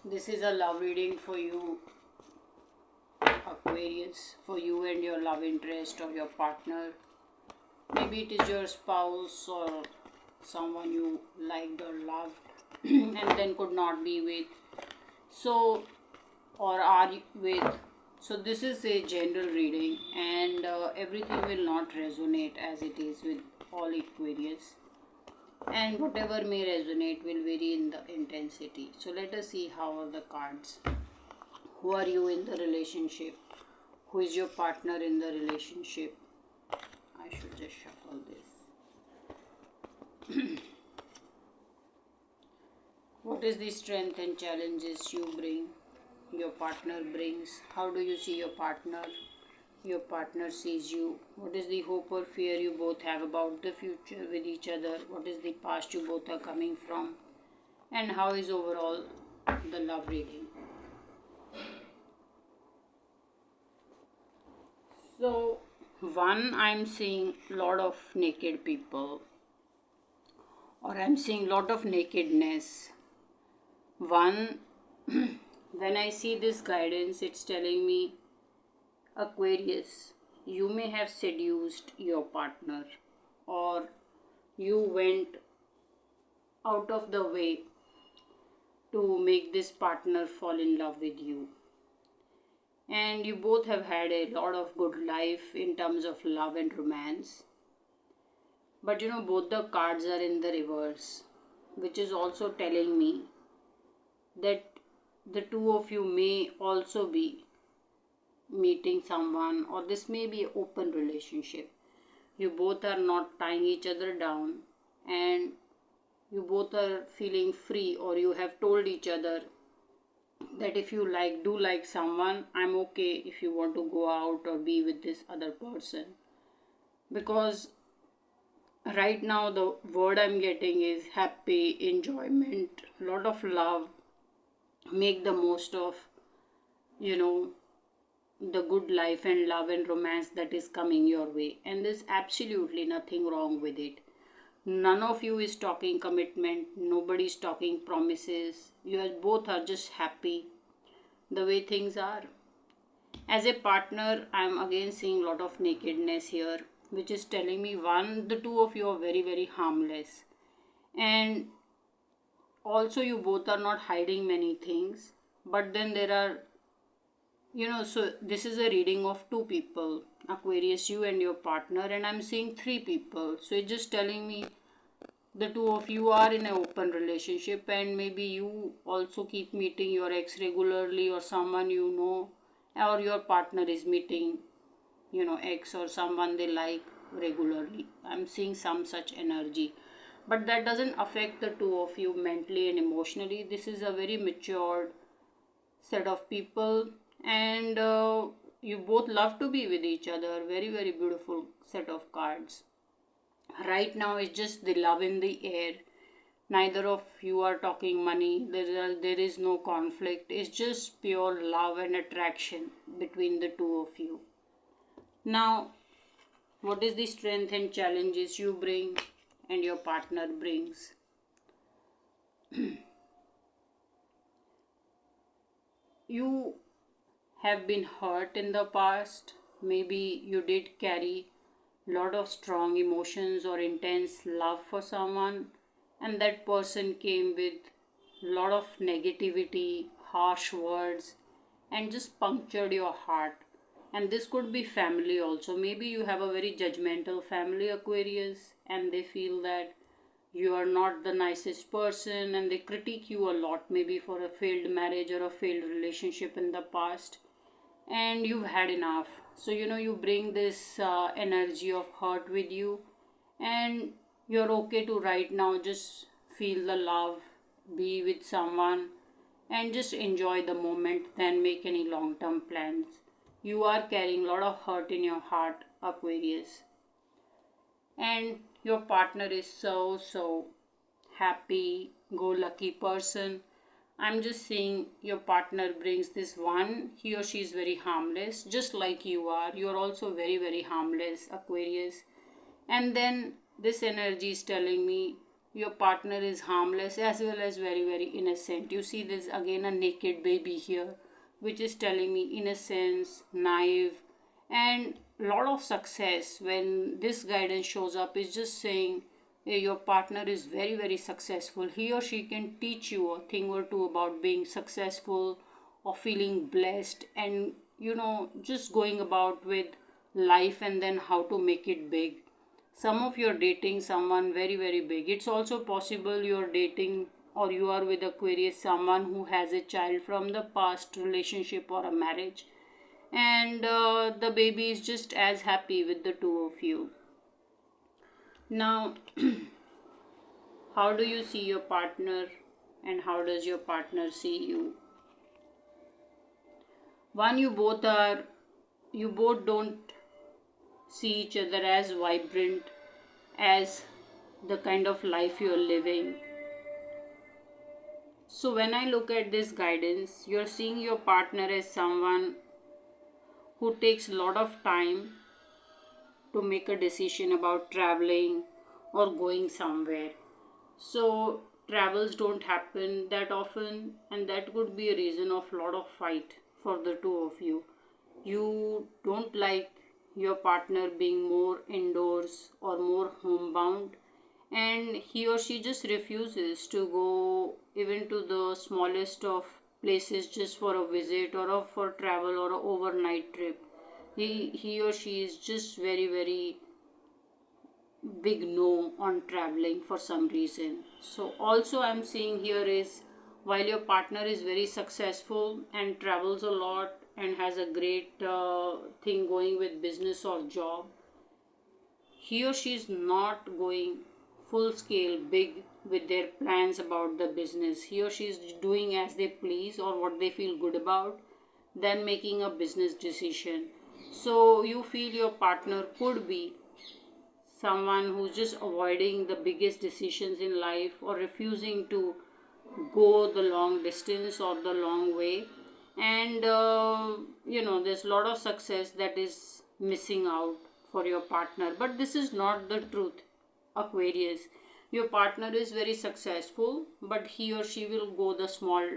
This is a love reading for you, Aquarius, for you and your love interest or your partner. Maybe it is your spouse or someone you liked or loved and then could not be with. So, or are you with. So, this is a general reading, and everything will not resonate as it is with all Aquarius. And whatever may resonate will vary in the intensity. So, let us see how are the cards. Who are you in the relationship? Who is your partner in the relationship? I should just shuffle this. What is the strength and challenges you bring? Your partner brings. How do you see your partner? Your partner sees you. What is the hope or fear you both have about the future with each other? What is the past you both are coming from? And how is overall the love reading? So, one, I'm seeing lot of naked people, or I'm seeing lot of nakedness. One, when I see this guidance, it's telling me, Aquarius, you may have seduced your partner, or you went out of the way to make this partner fall in love with you. And you both have had a lot of good life in terms of love and romance. But both the cards are in the reverse, which is also telling me that the two of you may also be meeting someone, or this may be an open relationship. You both are not tying each other down, and you both are feeling free, or you have told each other that if you do like someone, I'm okay if you want to go out or be with this other person. Because right now the word I'm getting is happy, enjoyment, lot of love. Make the most of you know the good life and love and romance that is coming your way, and there's absolutely nothing wrong with it. None of you is talking commitment, nobody's talking promises. You both are just happy the way things are. As a partner, I'm again seeing a lot of nakedness here, which is telling me, one, the two of you are very, very harmless, and also you both are not hiding many things. But then there are, so this is a reading of two people, Aquarius, you and your partner, and I'm seeing three people. So it's just telling me the two of you are in an open relationship, and maybe you also keep meeting your ex regularly, or someone or your partner is meeting ex or someone they like regularly. I'm seeing some such energy, but that doesn't affect the two of you mentally and emotionally. This is a very matured set of people, and you both love to be with each other. Very, very beautiful set of cards. Right now it's just the love in the air. Neither of you are talking money. There is no conflict. It's just pure love and attraction between the two of you. Now, what is the strength and challenges you bring and your partner brings? You have been hurt in the past. Maybe you did carry lot of strong emotions or intense love for someone, and that person came with lot of negativity, harsh words, and just punctured your heart. And this could be family also. Maybe you have a very judgmental family, Aquarius, and they feel that you are not the nicest person, and they critique you a lot, maybe for a failed marriage or a failed relationship in the past, and you've had enough. So you bring this energy of hurt with you, and you're okay to right now just feel the love, be with someone, and just enjoy the moment than make any long term plans. You are carrying a lot of hurt in your heart, Aquarius, and your partner is so happy go lucky person. I'm just saying your partner brings this, one, he or she is very harmless, just like you are. You're also very, very harmless, Aquarius. And then this energy is telling me your partner is harmless as well as very very innocent. You see this again, a naked baby here, which is telling me innocence, naive, and lot of success. When this guidance shows up, is just saying your partner is very very successful. He or she can teach you a thing or two about being successful or feeling blessed, and just going about with life, and then how to make it big. Some of you're dating someone very very big. It's also possible you're dating, or you are with Aquarius, someone who has a child from the past relationship or a marriage, and the baby is just as happy with the two of you. Now, how do you see your partner, and how does your partner see you? One, you both don't see each other as vibrant as the kind of life you're living. So when I look at this guidance, you're seeing your partner as someone who takes a lot of time to make a decision about traveling or going somewhere. So travels don't happen that often, and that could be a reason of lot of fight for the two of you. You don't like your partner being more indoors or more homebound, and he or she just refuses to go even to the smallest of places just for a visit or for travel or a overnight trip. He or she is just very very big no on traveling for some reason. So also I'm seeing here is, while your partner is very successful and travels a lot and has a great thing going with business or job, he or she is not going full scale big with their plans about the business. He or she is doing as they please or what they feel good about, then making a business decision. So you feel your partner could be someone who's just avoiding the biggest decisions in life or refusing to go the long distance or the long way, and there's a lot of success that is missing out for your partner. But this is not the truth, Aquarius. Your partner is very successful, but he or she will go the small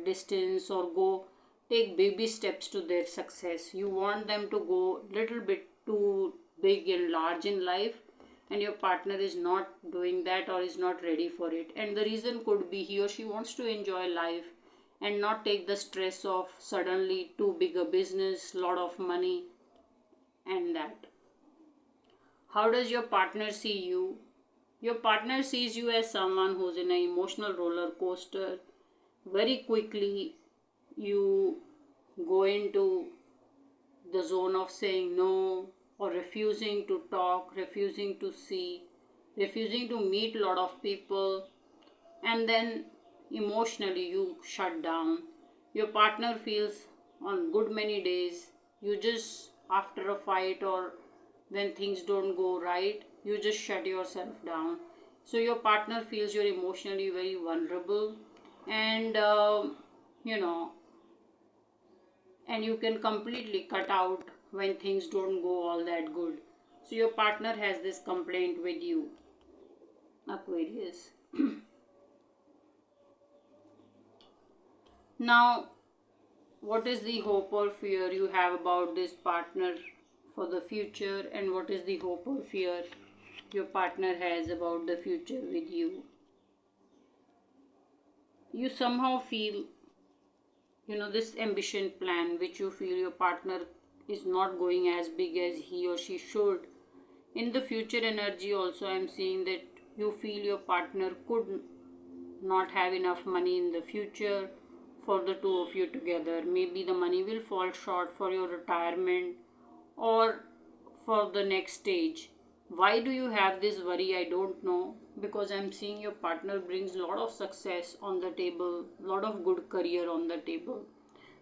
distance or go take baby steps to their success. You want them to go little bit too big and large in life, and your partner is not doing that or is not ready for it. And the reason could be he or she wants to enjoy life and not take the stress of suddenly too big a business, lot of money, and that. How does your partner see you? Your partner sees you as someone who's in an emotional roller coaster. Very quickly you go into the zone of saying no, or refusing to talk, refusing to see, refusing to meet a lot of people, and then emotionally you shut down. Your partner feels on good many days you just, after a fight or when things don't go right, you just shut yourself down. So your partner feels you're emotionally very vulnerable, and you know and you can completely cut out when things don't go all that good. So your partner has this complaint with you, Aquarius. Now, what is the hope or fear you have about this partner for the future, and what is the hope or fear your partner has about the future with you? You somehow feel, this ambition plan which you feel your partner is not going as big as he or she should. In the future energy also, I'm seeing that you feel your partner could not have enough money in the future for the two of you together. Maybe the money will fall short for your retirement or for the next stage. Why do you have this worry? I don't know, because I'm seeing your partner brings a lot of success on the table, lot of good career on the table.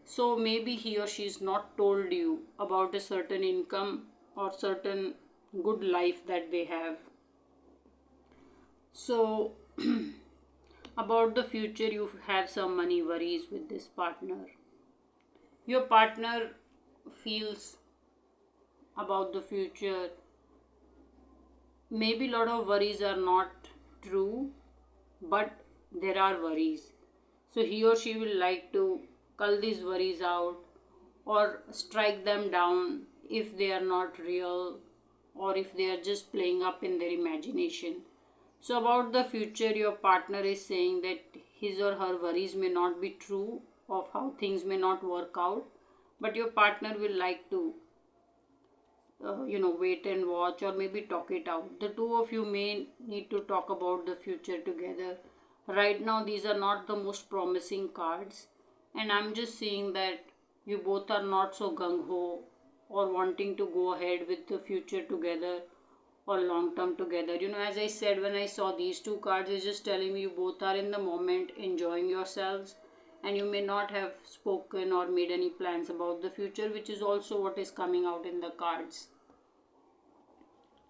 So maybe he or she is not told you about a certain income or certain good life that they have. So about the future, you have some money worries with this partner. Your partner feels about the future. Maybe a lot of worries are not true, but there are worries. So he or she will like to cull these worries out or strike them down if they are not real or if they are just playing up in their imagination. So, about the future, your partner is saying that his or her worries may not be true of how things may not work out, but your partner will like to, wait and watch or maybe talk it out. The two of you may need to talk about the future together. Right now, these are not the most promising cards, and I'm just seeing that you both are not so gung ho or wanting to go ahead with the future together or long term together. As I said, when I saw these two cards, it's just telling me you both are in the moment enjoying yourselves, and you may not have spoken or made any plans about the future, which is also what is coming out in the cards.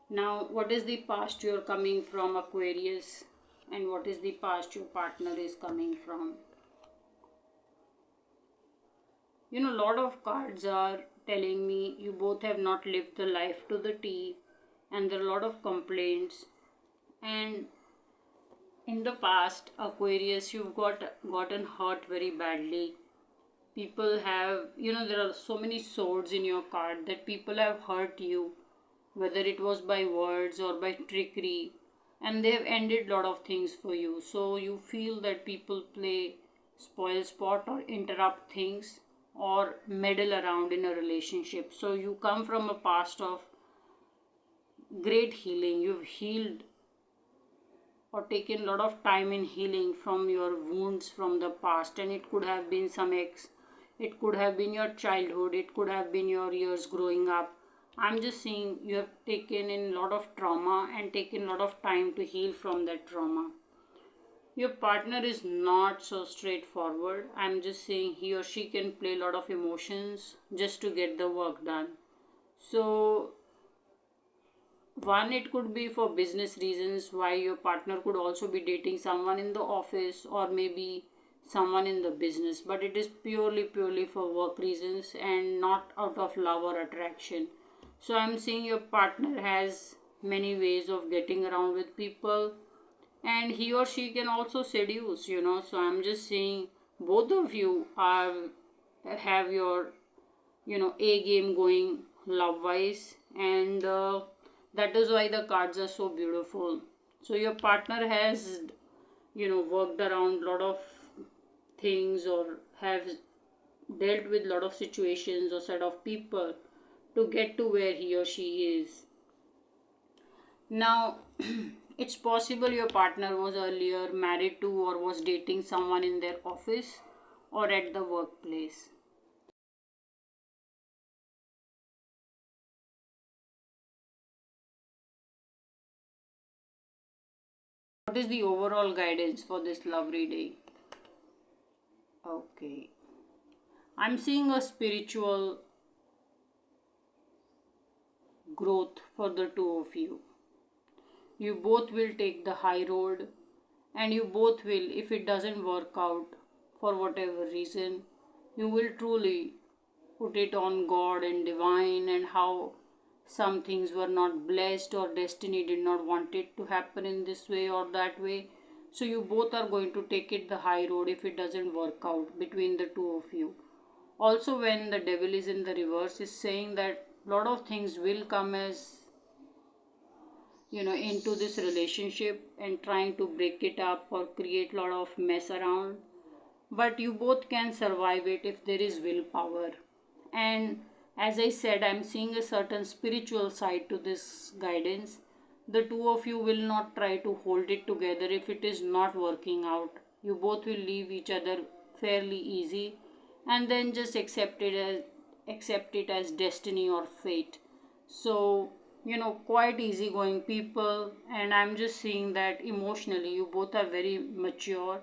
Now, what is the past you're coming from, Aquarius, and what is the past your partner is coming from? A lot of cards are telling me you both have not lived the life to the T, and there are a lot of complaints. And in the past, Aquarius, you've gotten hurt very badly. People have, there are so many swords in your card that people have hurt you, whether it was by words or by trickery, and they have ended a lot of things for you. So you feel that people play spoil sport or interrupt things or meddle around in a relationship. So you come from a past of great healing. You've healed or taken a lot of time in healing from your wounds from the past, and it could have been some ex, it could have been your childhood, it could have been your years growing up. I'm just seeing you have taken in a lot of trauma and taken a lot of time to heal from that trauma. Your partner is not so straightforward. I'm just saying he or she can play a lot of emotions just to get the work done. So one, it could be for business reasons, why your partner could also be dating someone in the office or maybe someone in the business, but it is purely for work reasons and not out of love or attraction. So I'm seeing your partner has many ways of getting around with people, and he or she can also seduce. So I'm just saying both of you have your A game going love wise, and that is why the cards are so beautiful. So your partner has worked around a lot of things or have dealt with a lot of situations or set of people to get to where he or she is now. It's possible your partner was earlier married to or was dating someone in their office or at the workplace. What is the overall guidance for this love reading? Okay. I'm seeing a spiritual growth for the two of you. You both will take the high road, and you both will, if it doesn't work out for whatever reason, you will truly put it on God and divine and how some things were not blessed or destiny did not want it to happen in this way or that way. So you both are going to take it the high road if it doesn't work out between the two of you. Also, when the devil is in the reverse, is saying that a lot of things will come as into this relationship and trying to break it up or create a lot of mess around, but you both can survive it if there is willpower. And as I said, I'm seeing a certain spiritual side to this guidance. The two of you will not try to hold it together if it is not working out. You both will leave each other fairly easy and then just accept it as destiny or fate. So quite easygoing people, and I'm just seeing that emotionally you both are very mature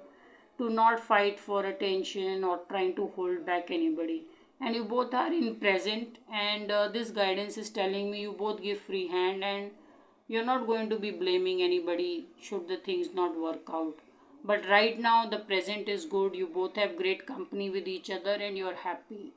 to not fight for attention or trying to hold back anybody, and you both are in present, and this guidance is telling me you both give free hand and you're not going to be blaming anybody should the things not work out. But right now the present is good, you both have great company with each other and you're happy.